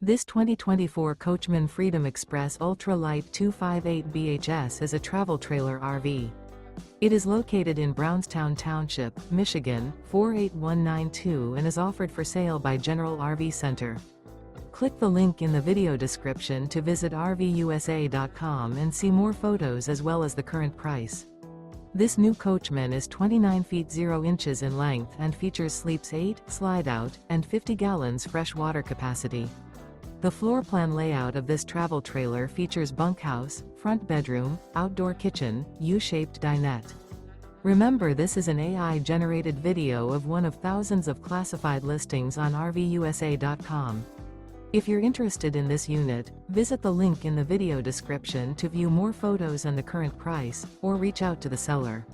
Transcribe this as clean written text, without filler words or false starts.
This 2024 Coachmen Freedom Express Ultra Lite 258 BHS is a travel trailer RV. It is located in Brownstown Township, Michigan, 48192 and is offered for sale by General RV Center. Click the link in the video description to visit RVUSA.com and see more photos as well as the current price. This new Coachmen is 29 feet 0 inches in length and features sleeps 8, slide-out, and 50 gallons fresh water capacity. The floor plan layout of this travel trailer features bunkhouse, front bedroom, outdoor kitchen, U-shaped dinette. Remember, this is an AI-generated video of one of thousands of classified listings on RVUSA.com. If you're interested in this unit, visit the link in the video description to view more photos and the current price, or reach out to the seller.